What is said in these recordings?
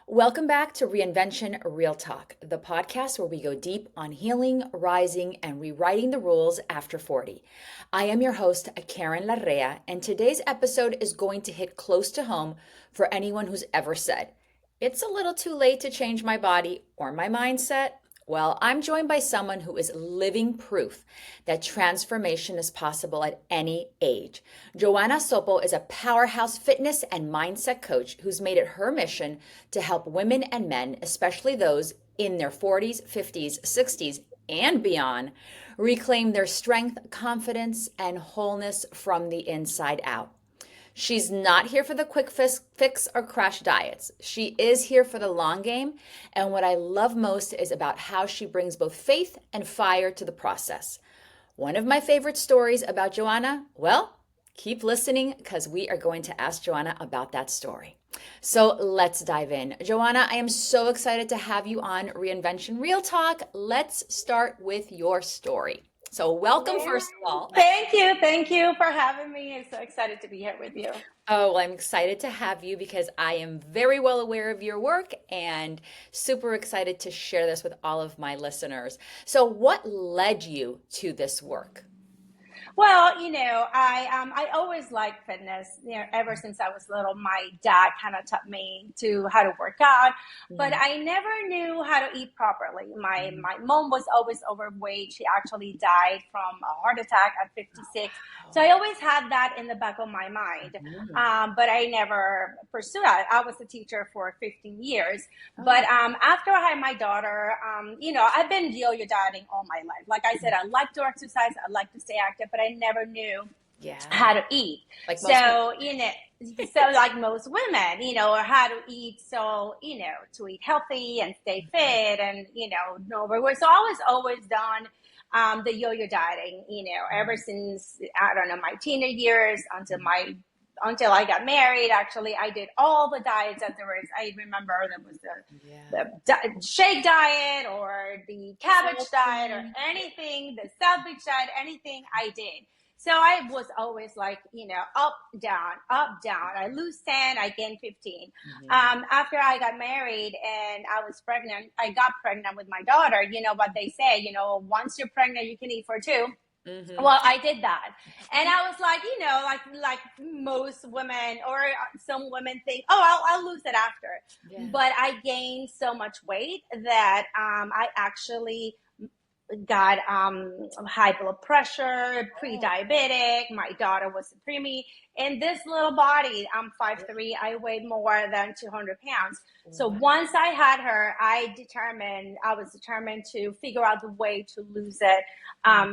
Welcome back to Reinvention Real Talk, the podcast where we go deep on healing, rising, and rewriting the rules after 40. I am your host, Karen Larrea, and today's episode is going to hit close to home for anyone who's ever said, "It's a little too late to change my body or my mindset." Well, I'm joined by someone who is living proof that transformation is possible at any age. Johanna Sopo is a powerhouse fitness and mindset coach who's made it her mission to help women and men, especially those in their 40s, 50s, 60s, and beyond, reclaim their strength, confidence, and wholeness from the inside out. She's not here for the quick fix or crash diets. She is here for the long game. And what I love most is about how she brings both faith and fire to the process. One of my favorite stories about Johanna, well, keep listening because we are going to ask Johanna about that story. So let's dive in. Johanna, I am so excited to have you on Reinvention Real Talk. Let's start with your story. So welcome, first of all. Thank you. Thank you for having me. I'm so excited to be here with you. Oh, well, I'm excited to have you because I am very well aware of your work and super excited to share this with all of my listeners. So what led you to this work? Well, I always liked fitness. Ever since I was little, my dad kind of taught me to how to work out, but I never knew how to eat properly. My mom was always overweight. She actually died from a heart attack at 56. So I always had that in the back of my mind, but I never pursued it. I was a teacher for 15 years, but after I had my daughter, I've been yo-yo dieting all my life. Like I said, I like to exercise, I like to stay active, but I never knew how to eat. Like Like most women, or how to eat. So, to eat healthy and stay fit and, no overweight. So I was always done the yo-yo dieting, ever since, I don't know, my teenage years until I got married. Actually, I did all the diets that there was. I remember there was the shake diet or the cabbage diet or anything, the South Beach diet, anything I did. So I was always like, up, down, up, down. I lose 10, I gain 15. After I got married and I was pregnant, I got pregnant with my daughter. You know what they say, once you're pregnant, you can eat for two. Well, I did that. And I was like, like most women or some women think, oh, I'll lose it after. Yeah. But I gained so much weight that I actually got high blood pressure, pre-diabetic. My daughter was a preemie. In this little body, I'm 5'3", I weighed more than 200 pounds. So once I had her, I was determined to figure out the way to lose it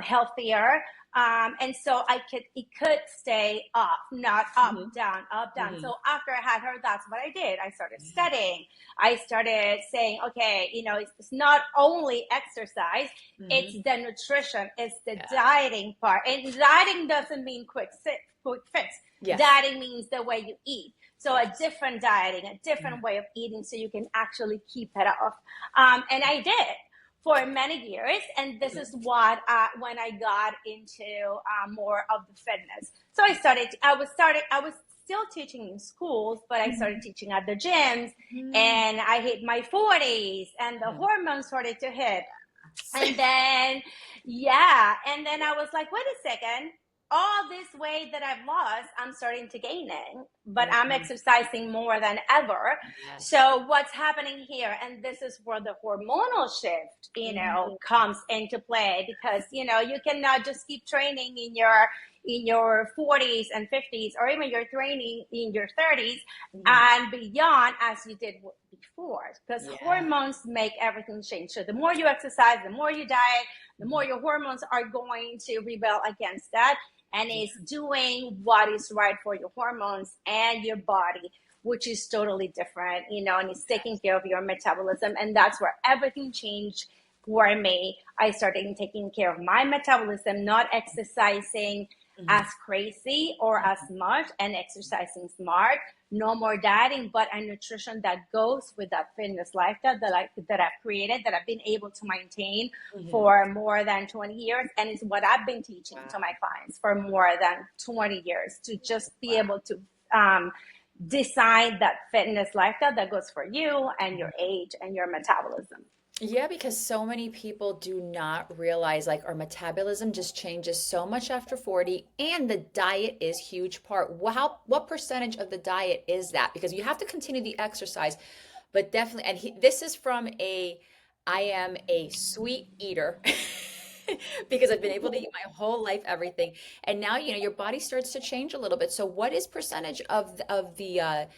healthier. And so it could stay up, not up, down, up, down. So after I had her, that's what I did. I started studying. I started saying, okay, it's not only exercise, it's the nutrition, it's the dieting part. And dieting doesn't mean quick fix. Yes. Dieting means the way you eat. So a different dieting, a different way of eating so you can actually keep it off. And I did for many years. And this is what, when I got into more of the fitness. So I was still teaching in schools, but I started teaching at the gyms and I hit my 40s and the hormones started to hit. And then, I was like, wait a second. All this weight that I've lost, I'm starting to gain it, but I'm exercising more than ever. Yes. So what's happening here? And this is where the hormonal shift, comes into play because, you cannot just keep training in your 40s and 50s, or even you're training in your 30s and beyond as you did before, because hormones make everything change. So the more you exercise, the more you diet, the more your hormones are going to rebel against that. And it's doing what is right for your hormones and your body, which is totally different, and it's taking care of your metabolism. And that's where everything changed for me. I started taking care of my metabolism, not exercising as crazy or as much, and exercising smart. No more dieting, but a nutrition that goes with that fitness lifestyle that I've created, that I've been able to maintain for more than 20 years. And it's what I've been teaching to my clients for more than 20 years, to just be able to design that fitness lifestyle that goes for you and your age and your metabolism. Yeah, because so many people do not realize like our metabolism just changes so much after 40, and the diet is huge part. What percentage of the diet is that? Because you have to continue the exercise, but definitely, and this is from I am a sweet eater because I've been able to eat my whole life everything. And now, your body starts to change a little bit. So what is percentage of the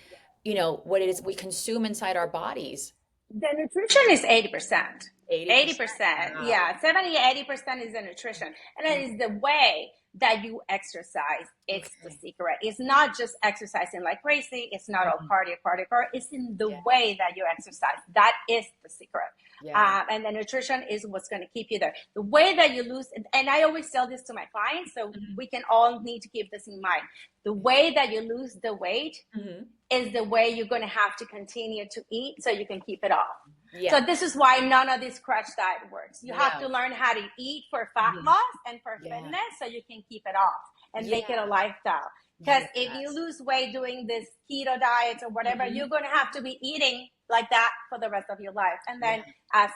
what it is we consume inside our bodies? The nutrition is 80%. 80%. 80%. Wow. Yeah. 70, 80% is the nutrition. And it is the way that you exercise. It's the Okay. secret. It's not just exercising like crazy. It's not all Mhm. cardio, cardio, cardio. It's in the Yeah. way that you exercise. That is the secret. Yeah. And the nutrition is what's going to keep you there. The way that you lose, and I always tell this to my clients, so Mhm. we can all need to keep this in mind. The way that you lose the weight Mhm. is the way you're going to have to continue to eat so you can keep it off. Yeah. So this is why none of this crash diet works. You have Yeah. to learn how to eat for fat Mhm. loss and for Yeah. fitness so you can keep it off and make it Yeah. a lifestyle. Because if you Yes. lose weight doing this keto diets or whatever, Mhm. you're going to have to be eating like that for the rest of your life. And Yeah. then as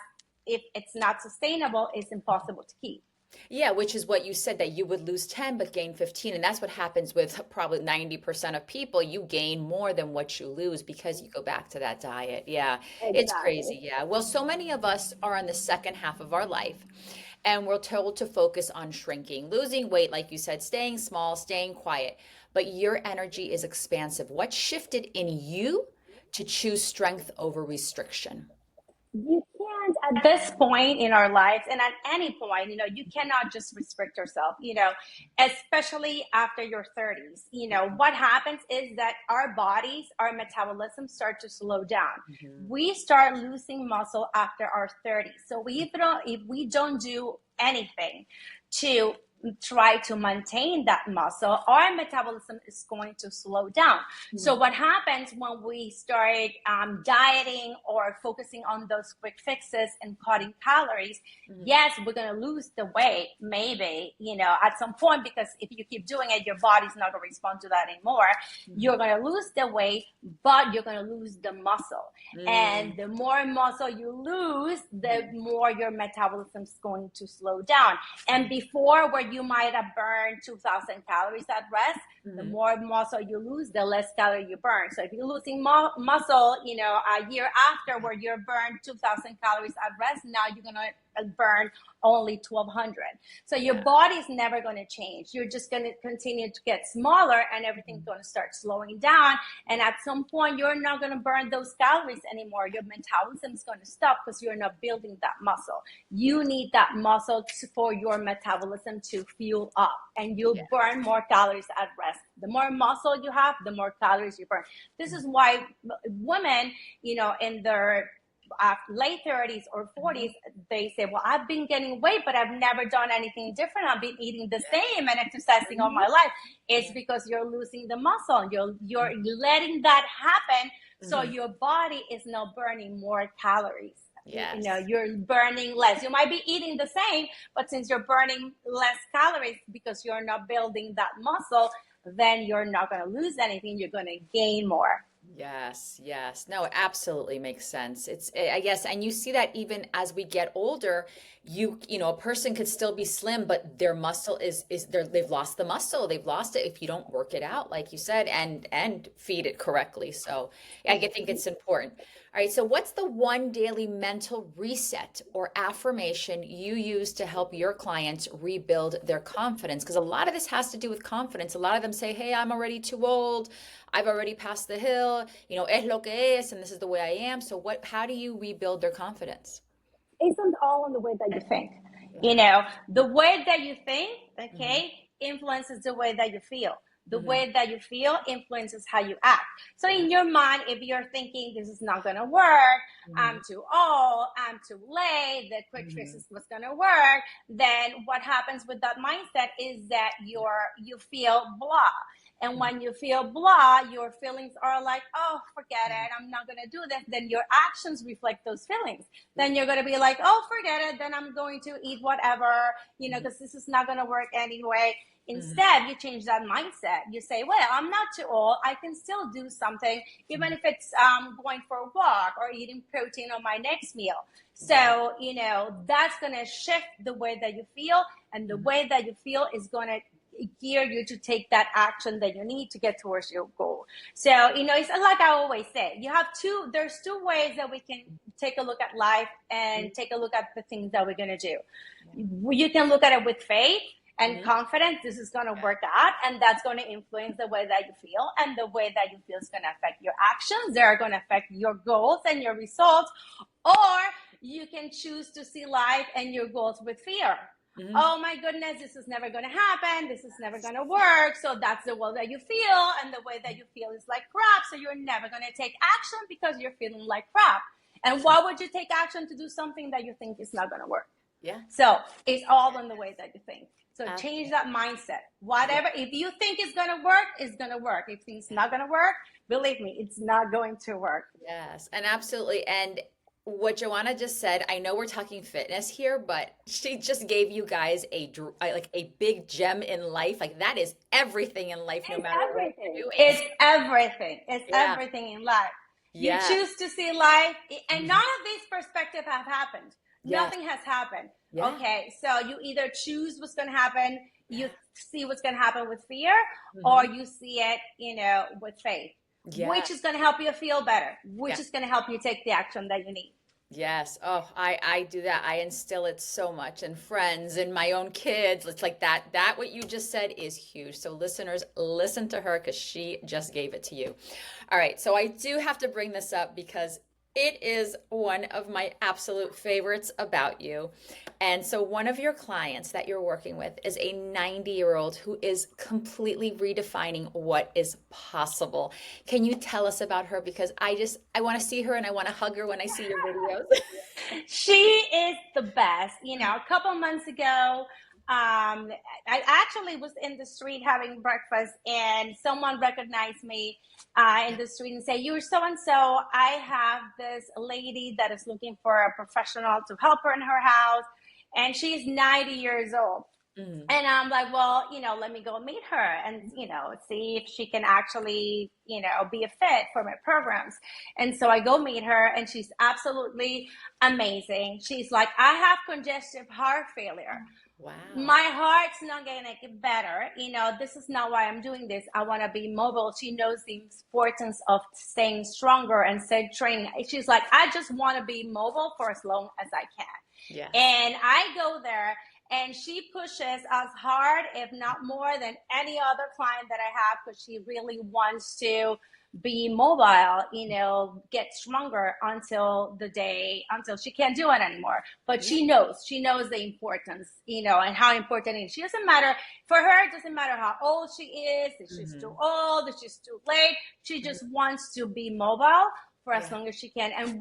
if it's not sustainable, it's impossible to keep. Yeah, which is what you said that you would lose 10 but gain 15. And that's what happens with probably 90% of people. You gain more than what you lose because you go back to that diet. Yeah, it's Exactly. crazy. Yeah. Well, so many of us are in the second half of our life and we're told to focus on shrinking, losing weight, like you said, staying small, staying quiet. But your energy is expansive. What shifted in you to choose strength over restriction? You can't at this point in our lives and at any point, you cannot just restrict yourself, especially after your 30s. What happens is that our bodies, our metabolism start to slow down. Mhm. We start losing muscle after our 30s. So if we don't do anything to try to maintain that muscle, our metabolism is going to slow down. So Mhm. what happens when we start dieting or focusing on those quick fixes and cutting calories? Mhm. Yes, we're going to lose the weight, maybe, at some point, because if you keep doing it, your body's not going to respond to that anymore. You're Mhm. going to lose the weight, but you're going to lose the muscle. And Mm. the more muscle you lose, the Mhm. more your metabolism is going to slow down. And before, where you might have burned 2,000 calories at rest, the Mhm. more muscle you lose, the less calorie you burn. So if you're losing muscle, a year after where you're burned 2,000 calories at rest, now you're going to burn only 1,200. So your Yeah. body's never going to change. You're just going to continue to get smaller and everything's Mhm. going to start slowing down. And at some point, you're not going to burn those calories anymore. Your metabolism is going to stop because you're not building that muscle. You need that muscle for your metabolism to fuel up, and you'll Yeah. burn more calories at rest. The more muscle you have, the more calories you burn. This is why women, in their late 30s or Mhm. 40s, they say, well, I've been gaining weight, but I've never done anything different. I've been eating the Yeah. same and exercising all Mhm. my life. It's Yeah. because you're losing the muscle. You're Mhm. letting that happen, so Mhm. your body is now burning more calories. Yes. You're burning less. You might be eating the same, but since you're burning less calories because you're not building that muscle, then you're not going to lose anything. You're going to gain more. Yes, yes. No, it absolutely makes sense. I guess, and you see that even as we get older, a person could still be slim, but their muscle they've lost the muscle. They've lost it if you don't work it out, like you said, and feed it correctly. So I think it's important. All right, so what's the one daily mental reset or affirmation you use to help your clients rebuild their confidence? Because a lot of this has to do with confidence. A lot of them say, "Hey, I'm already too old. I've already passed the hill, es lo que es, and this is the way I am." So how do you rebuild their confidence? Isn't all in the way that you think. Yeah. The way that you think, Hmm. okay, influences the way that you feel. The Hmm. way that you feel influences how you act. So Yeah. in your mind, if you're thinking this is not going to work, Hmm. I'm too old, I'm too late, the quick fix Hmm. is what's going to work, then what happens with that mindset is that you feel blah. And when you feel blah, your feelings are like, oh, forget it, I'm not going to do this. Then your actions reflect those feelings. Then you're going to be like, oh, forget it, then I'm going to eat whatever, because this is not going to work anyway. Instead, you change that mindset. You say, well, I'm not too old. I can still do something, even if it's going for a walk or eating protein on my next meal. So, that's going to shift the way that you feel. And the way that you feel is going to gear you to take that action that you need to get towards your goal. So, it's like I always say, there's two ways that we can take a look at life and take a look at the things that we're going to do. You can look at it with faith and confidence. This is going to work out, and that's going to influence the way that you feel, and the way that you feel is going to affect your actions. They're going to affect your goals and your results. Or you can choose to see life and your goals with fear. Oh my goodness, this is never going to happen. This is never going to work. So that's the way that you feel, and the way that you feel is like crap. So you're never going to take action because you're feeling like crap. And why would you take action to do something that you think is not going to work? Yeah. So it's all in the way that you think. So change that mindset. Whatever, if you think it's going to work, it's going to work. If it's not going to work, believe me, it's not going to work. Yes, and absolutely. And what Johanna just said, I know we're talking fitness here, but she just gave you guys a big gem in life. Like that is everything in life, no matter what you're doing. It's everything. It's everything in life. You choose to see life, and none of these perspectives have happened. Nothing has happened. Okay, so you either choose what's going to happen, you see what's going to happen with fear, or you see it, with faith. Which is going to help you feel better, which is going to help you take the action that you need. Yes. Oh, I do that. I instill it so much in friends and my own kids. It's like that what you just said is huge. So listeners, listen to her because she just gave it to you. All right. So I do have to bring this up because it is one of my absolute favorites about you. And so one of your clients that you're working with is a 90-year-old who is completely redefining what is possible. Can you tell us about her? Because I want to see her and I want to hug her when I see your videos. She is the best. A couple months ago, I actually was in the street having breakfast, and someone recognized me in the street and say, "You're so-and-so. I have this lady that is looking for a professional to help her in her house, and she's 90 years old." And I'm like, well, let me go meet her and, see if she can actually, be a fit for my programs. And so I go meet her, and she's absolutely amazing. She's like, I have congestive heart failure. Wow. My heart's not going to get better. This is not why I'm doing this. I want to be mobile. She knows the importance of staying stronger and stay training. She's like, I just want to be mobile for as long as I can. Yes. And I go there, and she pushes as hard, if not more, than any other client that I have, because she really wants to be mobile, get stronger until she can't do it anymore. But she knows the importance, and how important it is. She doesn't matter, for her, it doesn't matter how old she is, if she's too old, if she's too late. She just wants to be mobile for as long as she can. And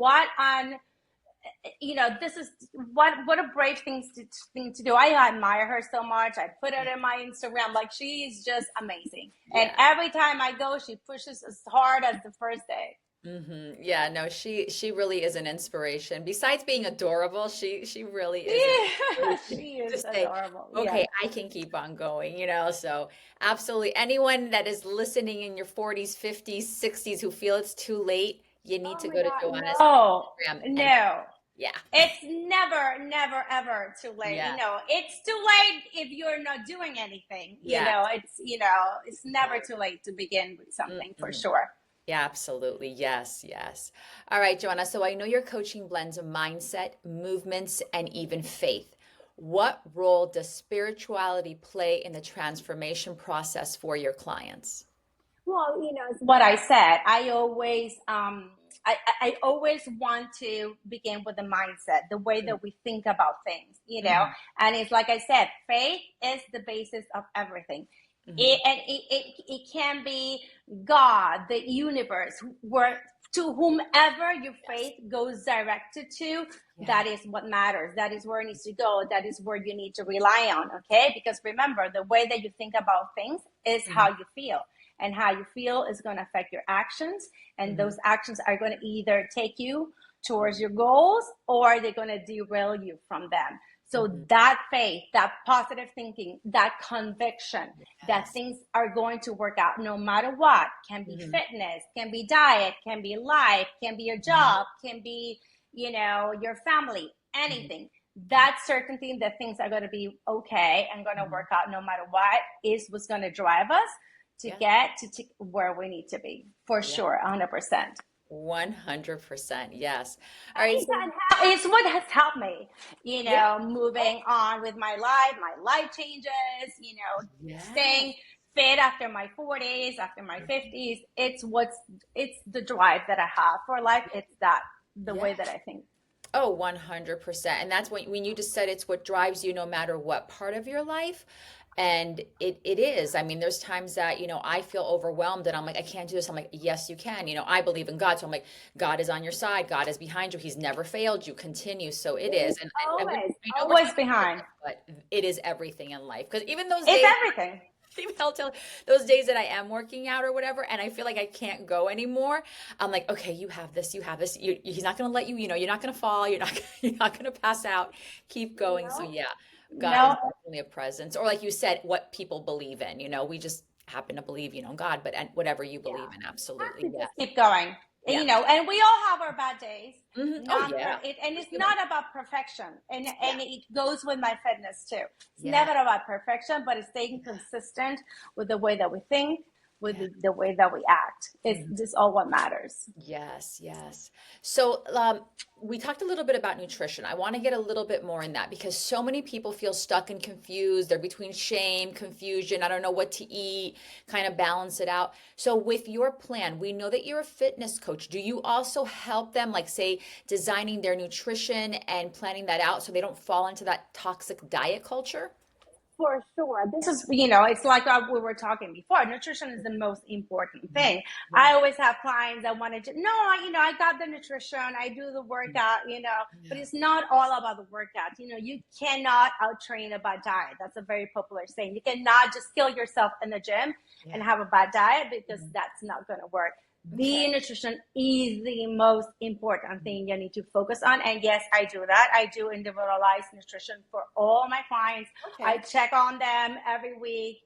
this is what a brave thing to do. I admire her so much. I put it in my Instagram. Like, she's just amazing. And every time I go, she pushes as hard as the first day. Yeah, no, she really is an inspiration. Besides being adorable, she really is. She is adorable. Okay, I can keep on going, so absolutely. Anyone that is listening in your 40s, 50s, 60s who feel it's too late, you need to go to Johanna's Instagram. No. Yeah. It's never, ever too late. Yeah. It's too late if you're not doing anything. It's never too late to begin with something, for sure. Yeah, absolutely. Yes. All right, Johanna. So I know your coaching blends mindset, movements, and even faith. What role does spirituality play in the transformation process for your clients? Well, it's what I said. I always want to begin with the mindset, the way that we think about things, and it's like I said, faith is the basis of everything. It can be God, the universe, to whomever your faith goes directed to, that is what matters. That is where it needs to go. That is where you need to rely on, okay? Because remember, the way that you think about things is how you feel. and how you feel is going to affect your actions. And those actions are going to either take you towards your goals or they're going to derail you from them. So that faith, that positive thinking, that conviction that things are going to work out no matter what, can be fitness, can be diet, can be life, can be your job, can be, your family, anything. That certainty that things are going to be okay and going to work out no matter what is what's going to drive us to get to where we need to be, for sure, 100%. 100%. Yes. All right. It's what has helped me, moving on with my life changes, staying fit after my 40s, after my 50s. It's the drive that I have for life. It's the way that I think. Oh, 100%. And that's when you just said it's what drives you no matter what part of your life. And it is. I mean, there's times that, I feel overwhelmed and I'm like, I can't do this. I'm like, yes, you can. I believe in God. So I'm like, God is on your side. God is behind you. He's never failed you. Continue. So it is. And always behind. But it is everything in life. Because even those days. It's everything. Even I'll tell those days that I am working out or whatever, and I feel like I can't go anymore. I'm like, okay, you have this. He's not going to let you, you're not going to fall. You're not going to pass out. Keep going. So yeah. God is definitely a presence, or like you said, what people believe in. We just happen to believe, God, but whatever you believe in, absolutely, yes. Keep going. Yeah. And we all have our bad days. And it's not about perfection, and it goes with my fitness too. It's never about perfection, but it's staying consistent with the way that we think, with the way that we act. It's just all what matters. Yes. So we talked a little bit about nutrition. I want to get a little bit more in that because so many people feel stuck and confused. They're between shame, confusion, I don't know what to eat, kind of balance it out. So with your plan, we know that you're a fitness coach. Do you also help them, like say, designing their nutrition and planning that out so they don't fall into that toxic diet culture? For sure. This is, it's like we were talking before. Nutrition is the most important thing. I always have clients that want to, I got the nutrition, I do the workout, but it's not all about the workout. You cannot out-train a bad diet. That's a very popular saying. You cannot just kill yourself in the gym and have a bad diet because that's not going to work. The nutrition is the most important thing you need to focus on. And yes, I do that. I do individualized nutrition for all my clients. I check on them every week,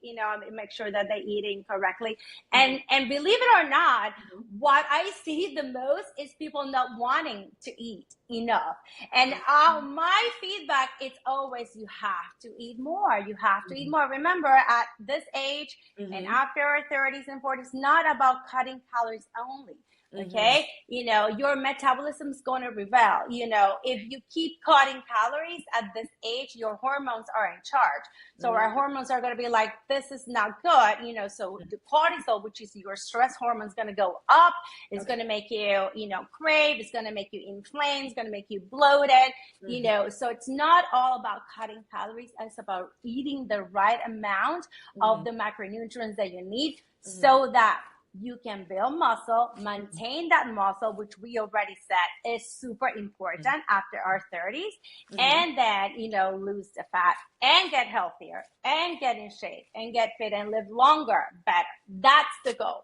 make sure that they're eating correctly. And believe it or not, what I see the most is people not wanting to eat enough. And my feedback is always, you have to eat more. You have to eat more. Remember, at this age and after our 30s and 40s, not about cutting calories only. Okay. Your metabolism is going to rebel. If you keep cutting calories at this age, your hormones are in charge. So our hormones are going to be like, this is not good. So the cortisol, which is your stress hormone, is going to go up. It's going to make you, crave. It's going to make you inflamed. It's going to make you bloated. So it's not all about cutting calories. It's about eating the right amount of the macronutrients that you need so that you can build muscle, maintain that muscle, which we already said is super important after our 30s, and then, lose the fat and get healthier and get in shape and get fit and live longer, better. That's the goal.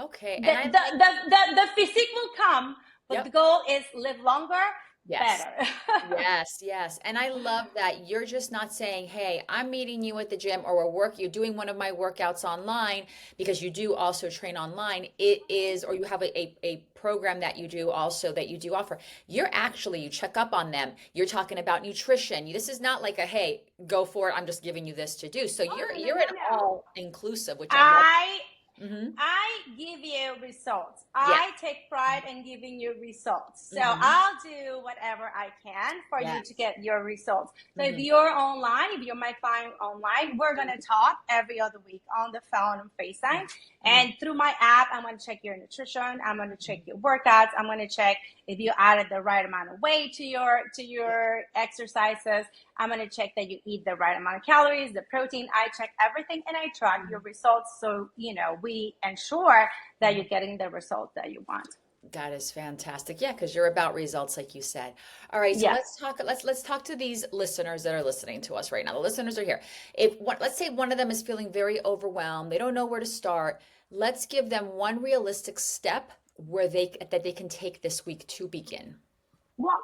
Okay. And the physique will come, but the goal is live longer, better. Yes. And I love that you're just not saying, hey, I'm meeting you at the gym or you're doing one of my workouts online, because you do also train online. It is, or you have a program that you do also that you do offer. You check up on them. You're talking about nutrition. This is not like hey, go for it. I'm just giving you this to do. So you're an all inclusive, which I give you results. I take pride in giving you results. So I'll do whatever I can for you to get your results. So if you're online, if you're my client online, we're going to talk every other week on the phone and FaceTime. And through my app, I'm going to check your nutrition. I'm going to check your workouts. I'm going to check if you added the right amount of weight to your exercises. I'm going to check that you eat the right amount of calories, the protein. I check everything and I track your results. So, we ensure that you're getting the results that you want. That is fantastic. Yeah, because you're about results, like you said. All right, so Yes. let's talk to these listeners that are listening to us right now. The listeners are here. If one, let's say one of them is feeling very overwhelmed, they don't know where to start. Let's give them one realistic step where they can take this week to begin. Walk.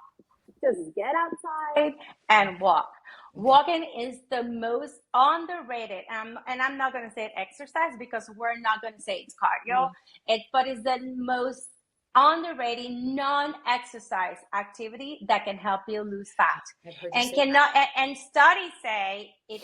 Just get outside and walk. Okay. Walking is the most underrated, and I'm not going to say exercise because we're not going to say it's cardio. Mhm. But it's the most underrated non-exercise activity that can help you lose fat, I've heard you and say that. cannot. And studies say it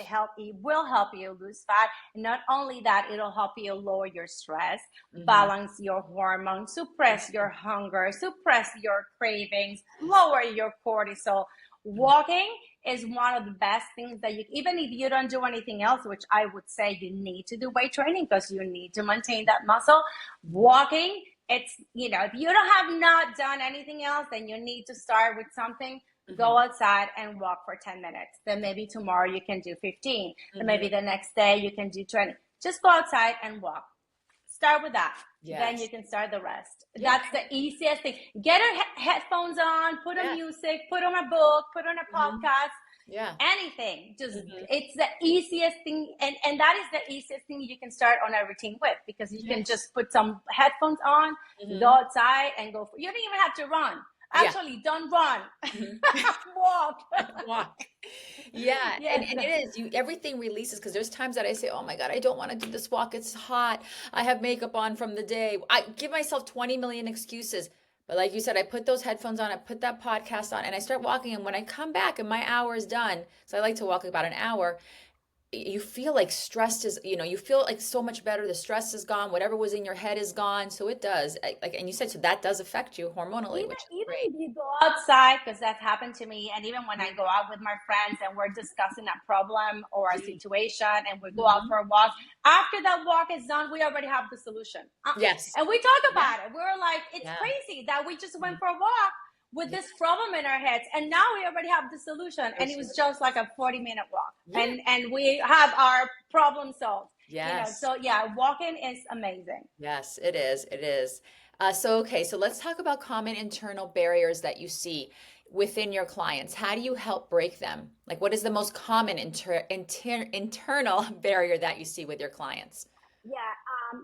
will help you lose fat. And not only that, it'll help you lower your stress, Hmm. balance your hormones, suppress your hunger, suppress your cravings, lower your cortisol. Walking is one of the best things that you, even if you don't do anything else, which I would say you need to do weight training because you need to maintain that muscle. Walking, it's, if you don't have not done anything else, then you need to start with something. Hmm. Go outside and walk for 10 minutes. Then maybe tomorrow you can do 15. Then Hmm. maybe the next day you can do 20. Just go outside and walk. Start with that. Then you Yes. can start the rest. Yeah. That's the easiest thing. Get your headphones on, put on Yeah. music, put on a book, put on a Hmm. podcast, Yeah. anything. Just, Hmm. it's the easiest thing. And that is the easiest thing you can start on a routine with, because you can Yes. just put some headphones on, go Hmm. outside and go you don't even have to run. Yeah. Actually, don't run. Mhm. Walk. Walk. Yeah, Yes. and it is. Everything releases because there's times that I say, "Oh my God, I don't want to do this walk. It's hot. I have makeup on from the day." I give myself 20 million excuses. But like you said, I put those headphones on, I put that podcast on, and I start walking. And when I come back and my hour is done, so I like to walk about an hour, you feel like stressed is, you feel like so much better. The stress is gone. Whatever was in your head is gone. So it does. Like, and you said, so that does affect you hormonally, even which is even great. if you go outside, because that's happened to me, and even when I Mhm. go out with my friends and we're discussing a problem or a Mhm. situation and we go out Mhm. for a walk, after that walk is done, we already have the solution. Yes. And we talk Yeah. about it. We're like, it's Yeah. crazy that we just went Mhm. for a walk with Yeah. this problem in our heads, and now we already have the solution, No and it was solution. just like a 40-minute walk, Yeah. and we have our problem solved. Yes. So yeah, walking is amazing. Yes, it is. It is. Okay, so let's talk about common internal barriers that you see within your clients. How do you help break them? Like, what is the most common internal barrier that you see with your clients? Yeah,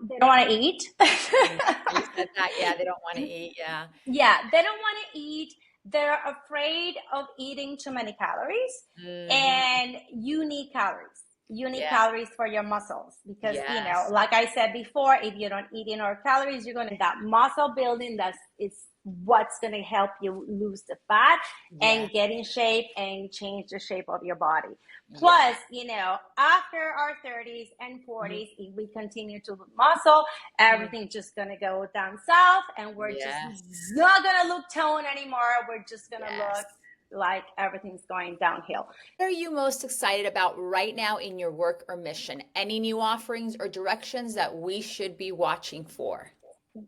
they don't want to eat. Mhm. You said that. Yeah, they don't want to eat. Yeah. Yeah, they don't want to eat. They're afraid of eating too many calories, Hmm. and you need calories. You need Yeah. calories for your muscles because, Yes. like I said before, if you don't eat enough calories, you're going to that muscle building. That's it's what's going to help you lose the fat Yeah. and get in shape and change the shape of your body. Yeah. Plus, after our 30s and Mhm. 40s, if we continue to muscle, Mhm. everything's just gonna go down south, and we're just Yes. not gonna look toned anymore. We're just gonna Yes. look like everything's going downhill. What are you most excited about right now in your work or mission? Any new offerings or directions that we should be watching for?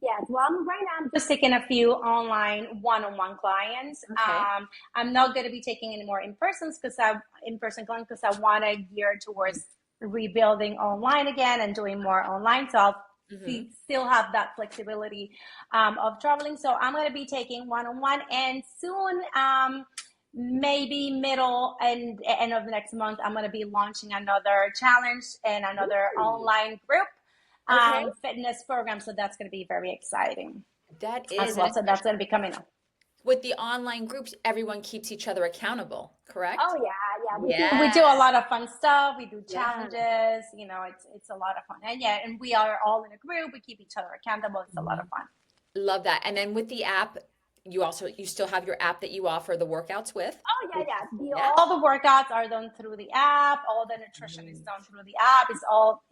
Yes, well, right now I'm just taking a few online one-on-one clients. Okay. I'm not going to be taking any more in-person clients because I want to gear towards rebuilding online again and doing more online. So I'll Mm-hmm. still have that flexibility of traveling. So I'm going to be taking one-on-one, and soon, maybe middle and end of the next month, I'm going to be launching another challenge and another Ooh. online group Okay. fitness program. So that's going to be very exciting That as is, and well. So that's especially going to be coming up. with the online groups, everyone keeps each other accountable, Oh correct? yeah, yeah. We do Yeah. a lot of fun stuff. We do Yeah. challenges. It's a lot of fun. And yeah, and we are all in a group. We keep each other accountable. It's a lot of Mhm. fun. Love that. And then with the app, you still have your app that you offer the workouts with, Oh yeah, which, yeah. yeah. All the workouts are done through the app. All the nutrition is Mhm. done through the app. It's all,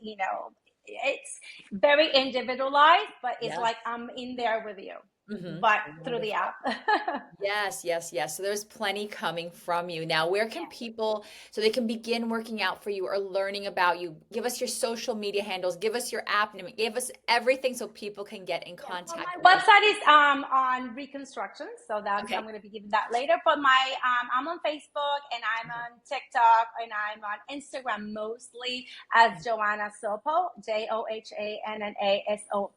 it's very individualized, but it's Yeah. like I'm in there with you, Hmm. but through the Wonderful. app. Yes, yes, yes. So there's plenty coming from you. Now, where can people, so they can begin working out for you or learning about you? Give us your social media handles, give us your app name, give us everything so people can get in Yes, well, contact my with you. website is on Reconstruction, so that's I'm Okay. going to be giving that later. But I'm on Facebook, and I'm Okay. on TikTok, and I'm on Instagram mostly as Johanna Sopo, JohannASopo.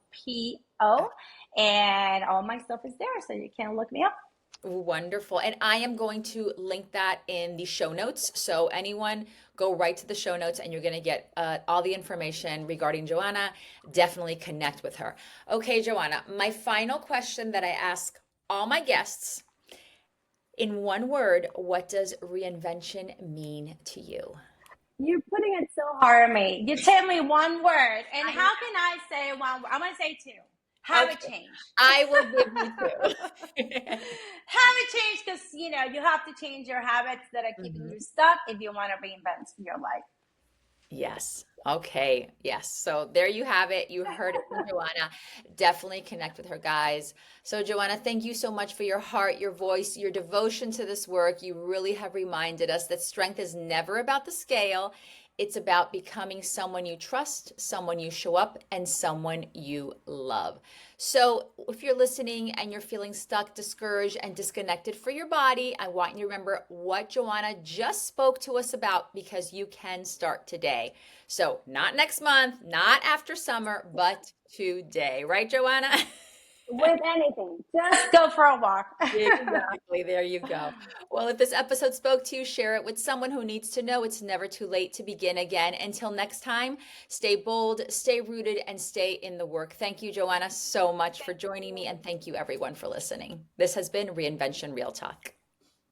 and all my stuff is there, so you can look me up. Wonderful. And I am going to link that in the show notes. So anyone go right to the show notes and you're going to get all the information regarding Johanna. Definitely connect with her. Okay, Johanna, my final question that I ask all my guests in one word, what does reinvention mean to you? You're putting it so hard on me. You tell me one word, and how can I say one word? I'm going to say two. Habit Okay, change. I will give you two. Habit change, because you have to change your habits that are keeping Mhm. you stuck if you want to reinvent your life. Yes. Okay. Yes. So there you have it. You heard it from Joanna. Definitely connect with her, guys. So, Joanna, thank you so much for your heart, your voice, your devotion to this work. You really have reminded us that strength is never about the scale. It's about becoming someone you trust, someone you show up, and someone you love. So, if you're listening and you're feeling stuck, discouraged, and disconnected for your body, I want you to remember what Joanna just spoke to us about because you can start today. So, not next month, not after summer, but today. Right, Joanna? With anything, just go for a walk. Exactly. There you go. Well, if this episode spoke to you, share it with someone who needs to know it's never too late to begin again. Until next time, stay bold, stay rooted, and stay in the work. Thank you, Joanna, so much for joining me. And thank you, everyone, for listening. This has been Reinvention Real Talk.